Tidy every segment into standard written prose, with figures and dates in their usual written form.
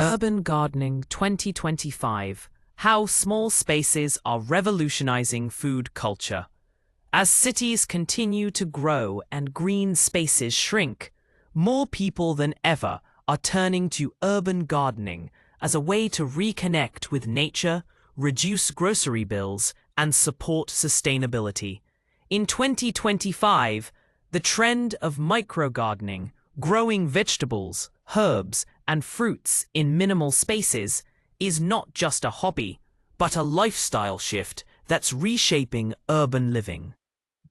Urban Gardening 2025: How Small Spaces Are Revolutionizing Food Culture. As cities continue to grow and green spaces shrink, more people than ever are turning to urban gardening as a way to reconnect with nature, reduce grocery bills, and support sustainability. In 2025, the trend of micro-gardening, growing vegetables, herbs, and fruits in minimal spaces, is not just a hobby, but a lifestyle shift that's reshaping urban living.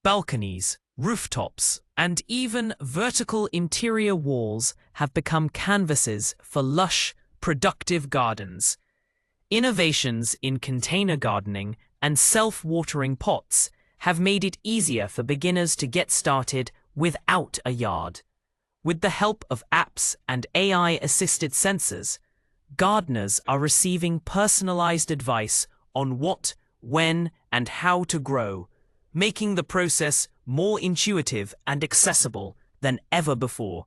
Balconies, rooftops, and even vertical interior walls have become canvases for lush, productive gardens. Innovations in container gardening and self-watering pots have made it easier for beginners to get started without a yard. With the help of apps and AI-assisted sensors, gardeners are receiving personalized advice on what, when, and how to grow, making the process more intuitive and accessible than ever before.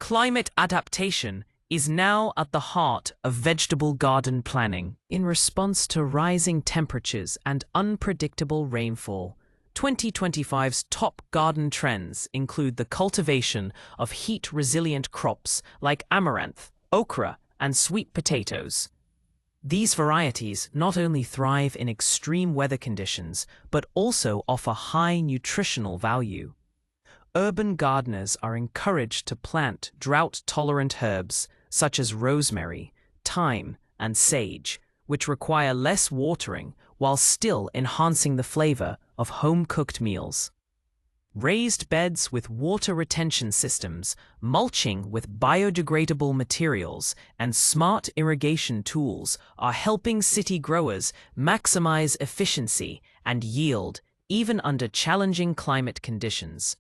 Climate adaptation is now at the heart of vegetable garden planning. In response to rising temperatures and unpredictable rainfall, 2025's top garden trends include the cultivation of heat-resilient crops like amaranth, okra, and sweet potatoes. These varieties not only thrive in extreme weather conditions, but also offer high nutritional value. Urban gardeners are encouraged to plant drought-tolerant herbs such as rosemary, thyme, and sage, which require less watering while still enhancing the flavor of home-cooked meals. Raised beds with water retention systems, mulching with biodegradable materials, and smart irrigation tools are helping city growers maximize efficiency and yield even under challenging climate conditions.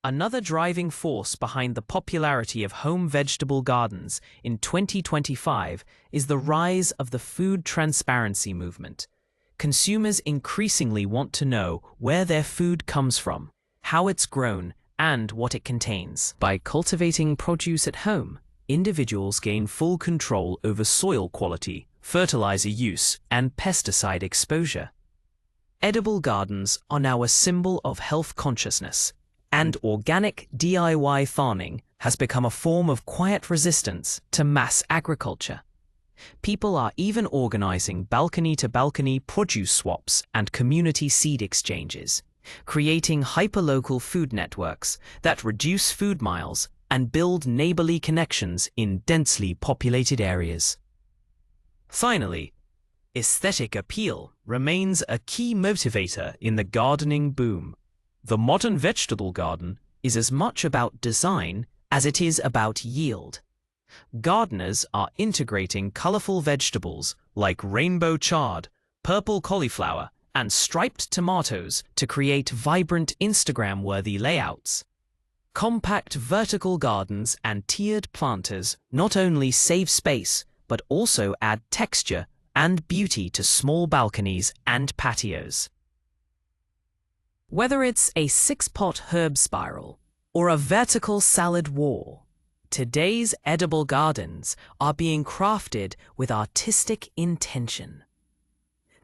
Another driving force behind the popularity of home vegetable gardens in 2025 is the rise of the food transparency movement. Consumers increasingly want to know where their food comes from, how it's grown, and what it contains. By cultivating produce at home, individuals gain full control over soil quality, fertilizer use, and pesticide exposure. Edible gardens are now a symbol of health consciousness, and organic DIY farming has become a form of quiet resistance to mass agriculture. People are even organizing balcony-to-balcony produce swaps and community seed exchanges, creating hyperlocal food networks that reduce food miles and build neighborly connections in densely populated areas. Finally, aesthetic appeal remains a key motivator in the gardening boom. The modern vegetable garden is as much about design as it is about yield. Gardeners are integrating colorful vegetables like rainbow chard, purple cauliflower, and striped tomatoes to create vibrant Instagram-worthy layouts. Compact vertical gardens and tiered planters not only save space, but also add texture and beauty to small balconies and patios. Whether it's a 6-pot herb spiral or a vertical salad wall, today's edible gardens are being crafted with artistic intention.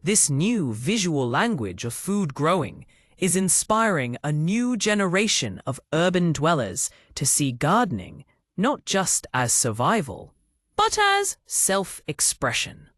This new visual language of food growing is inspiring a new generation of urban dwellers to see gardening not just as survival, but as self-expression.